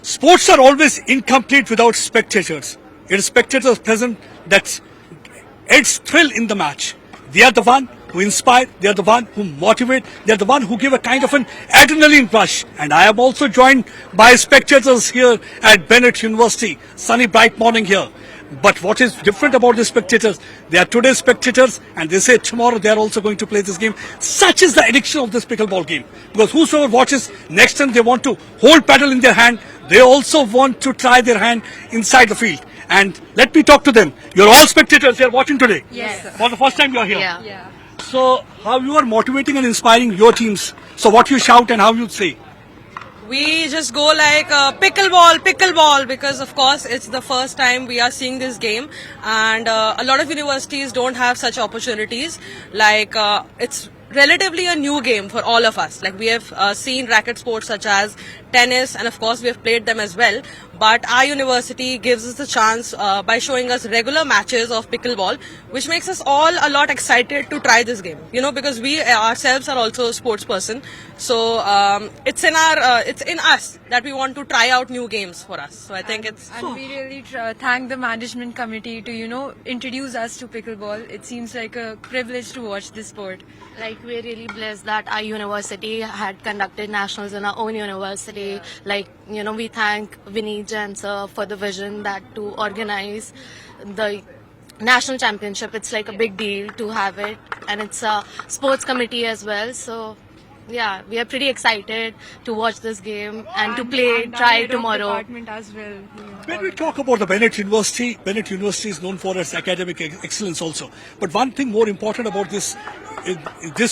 Sports are always incomplete without spectators. It is spectators present that adds thrill in the match. They are the one who inspire, they are the one who motivate, they are the one who give a kind of an adrenaline rush. And I am also joined by spectators here at Bennett University. Sunny bright morning here. But what is different about the spectators? They are today's spectators and they say tomorrow they are also going to play this game. Such is the addiction of this pickleball game. Because whosoever watches, next time they want to hold paddle in their hand, they also want to try their hand inside the field. And let me talk to them. You're all spectators here watching today. Yes. For the first time you're here. Yeah. So how you are motivating and inspiring your teams? So what you shout and how you say? We just go like pickleball, because of course it's the first time we are seeing this game, and a lot of universities don't have such opportunities. Like it's relatively a new game for all of us. Like we have seen racket sports such as tennis, and of course we have played them as well. But our university gives us the chance by showing us regular matches of pickleball, which makes us all a lot excited to try this game. You know, because we ourselves are also a sports person, so it's in us that we want to try out new games for us. So I think it's. And we really thank the management committee to, introduce us to pickleball. It seems like a privilege to watch this sport. Like, we're really blessed that our university had conducted nationals in our own university. Like, we thank Vinny Jain sir for the vision that to organize the national championship. It's like a big deal to have it, and it's a sports committee as well. So yeah, we are pretty excited to watch this game and to play, try tomorrow. Department as well. When we talk about the Bennett University is known for its academic excellence also. But one thing more important about this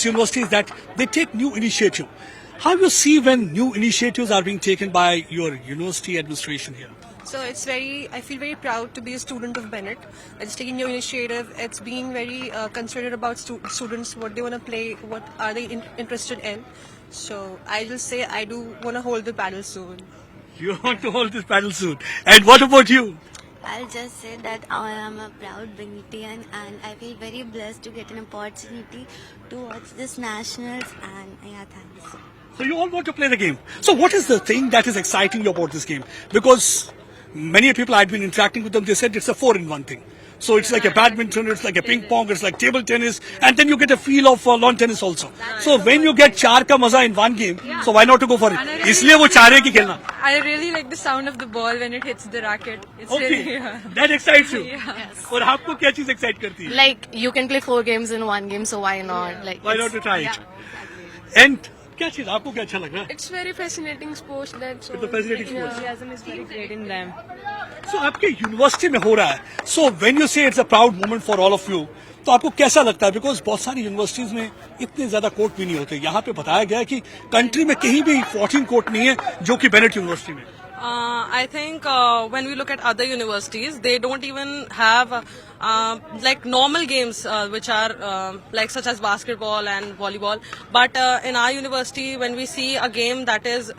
university is that they take new initiative. How you see when new initiatives are being taken by your university administration here? So I feel very proud to be a student of Bennett. It's taking new initiative. It's being very considerate about students, what they want to play, what are they interested in. So I will say I do want to hold the paddle soon. You want to hold this paddle soon. And what about you? I'll just say that I am a proud Bennettian and I feel very blessed to get an opportunity to watch this nationals, and thanks. So you all want to play the game. So what is the thing that is exciting you about this game? Because many people I've been interacting with them, they said it's a 4-in-1 thing. So it's like a badminton, it's like a ping pong, it's like table tennis, and then you get a feel of lawn tennis also. So when you get चार का मजा in one game, so why not to go for it? इसलिए वो चार है कि खेलना. I really like the sound of the ball when it hits the racket. It's Okay, that excites you. Yes. और आपको क्या चीज excite करती है? Like, you can play 4 games in one game, so why not? Like, Why not to try it? And क्या चीज आपको क्या अच्छा लग रहा है? It's very fascinating sports. That's It's a fascinating sport. Enthusiasm is very great in them. So आपके university में हो रहा है. So when you say it's a proud moment for all of you, तो आपको कैसा लगता है? Because बहुत सारी यूनिवर्सिटीज में इतने ज्यादा कोर्ट भी नहीं होते. यहाँ पे बताया गया है कि कंट्री में कहीं भी 14 कोर्ट नहीं है जो कि बेनेट यूनिवर्सिटी में. I think when we look at other universities, they don't even have like normal games which are like such as basketball and volleyball. But in our university, when we see a game that is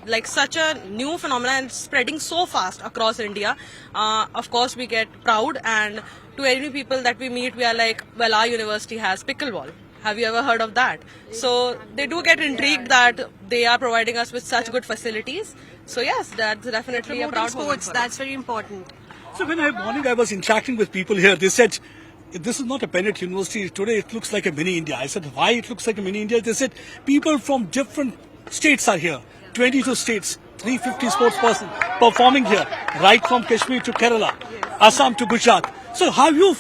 like such a new phenomenon and spreading so fast across India, of course we get proud, and to any people that we meet, we are like, well, our university has pickleball. Have you ever heard of that? So they do get intrigued that they are providing us with such good facilities. So yes, that's definitely a Promoting proud moment sports, for us. that's very important. So when I was interacting with people here, they said, this is not a Bennett University. Today it looks like a mini India. I said, why it looks like a mini India? They said, people from different states are here. 22 states, 350 sports persons performing here, right from Kashmir to Kerala, Assam to Gujarat. So how you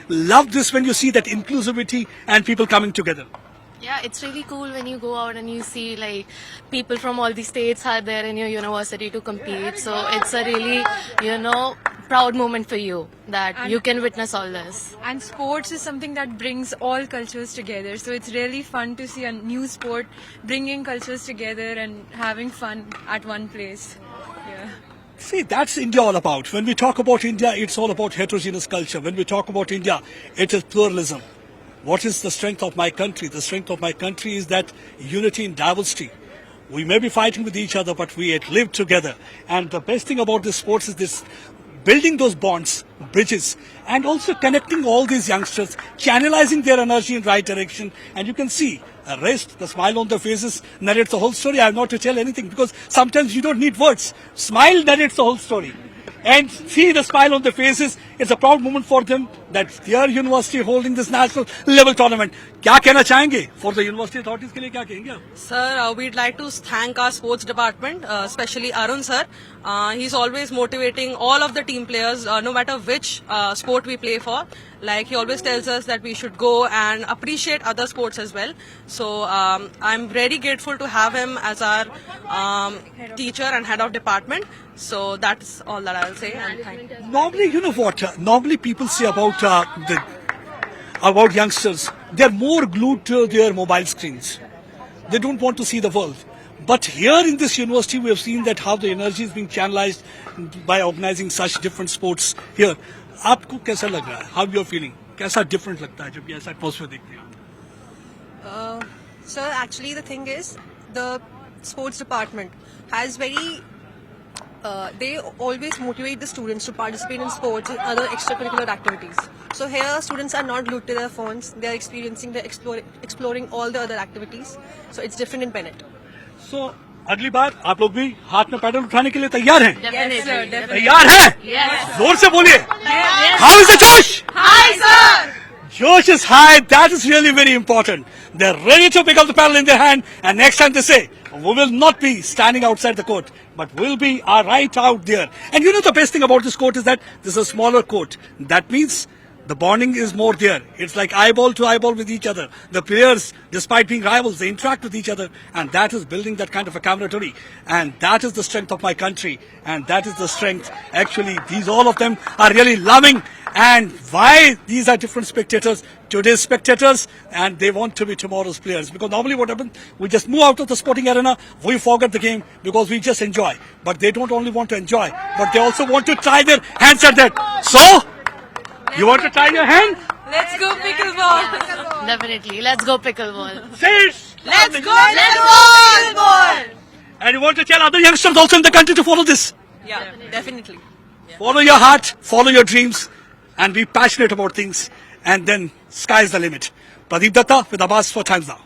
love this when you see that inclusivity and people coming together? yeah, it's really cool when you go out and you see like people from all the states are there in your university to compete. So it's a really, proud moment for you that you can witness all this. And sports is something that brings all cultures together. So it's really fun to see a new sport bringing cultures together and having fun at one place. Yeah. See, that's India all about. When we talk about India, it's all about heterogeneous culture. When we talk about India, it is pluralism. What is the strength of my country? The strength of my country is that unity in diversity. We may be fighting with each other, but we live together. And the best thing about this sports is building those bonds, bridges, and also connecting all these youngsters, channelizing their energy in right direction. And you can see a rest, the smile on their faces narrates the whole story. I have not to tell anything because sometimes you don't need words. Smile narrates the whole story. And see the smile on their faces. It's a proud moment for them that their university holding this national level tournament. क्या कहना चाहेंगे for the university authorities के लिए क्या कहेंगे आप? Sir, we'd like to thank our sports department, especially Arun sir. He's always motivating all of the team players, no matter which sport we play for. Like he always tells us that we should go and appreciate other sports as well. So I'm very grateful to have him as our teacher and head of department. So that's all that I'll say. And thank you. Normally, you know what? Normally, people say about youngsters, they're more glued to their mobile screens. They don't want to see the world. But here in this university, we have seen that how the energy is being channelized by organizing such different sports here. आपको कैसा लग रहा है? How you are feeling? कैसा different लगता है जब ये ऐसा atmosphere देखते हैं? Sir, actually the thing is, the sports department has very they always motivate the students to participate in sports and other extracurricular activities. So here students are not glued to their phones. They are experiencing the exploring all the other activities. So it's different in Bennett. So अगली बार आप लोग भी हाथ में pedal उठाने के लिए तैयार हैं? Yes, sir, definitely. तैयार हैं? Yes. जोर से बोलिए. Yes. How is the Josh? Hi, sir. Josh is high. That is really very important. They're ready to pick up the paddle in their hand, and next time they say, we will not be standing outside the court, but we'll be right out there. And you know the best thing about this court is that this is a smaller court. That means the bonding is more there. It's like eyeball to eyeball with each other. The players, despite being rivals, they interact with each other, and that is building that kind of a camaraderie. And that is the strength of my country, and that is the strength. Actually, all of them are really loving. And why these are different spectators? Today's spectators, and they want to be tomorrow's players. Because normally what happens, we just move out of the sporting arena, we forget the game because we just enjoy. But they don't only want to enjoy, but they also want to try their hands at that. So, you want to try your hand? Let's go pickleball. Definitely. Let's go pickleball. Say it. Let's go pickleball. And you want to tell other youngsters also in the country to follow this. Yeah, definitely. Follow your heart, follow your dreams, and be passionate about things. And then sky's the limit. Pradeep Datta with Abbas for Times Now.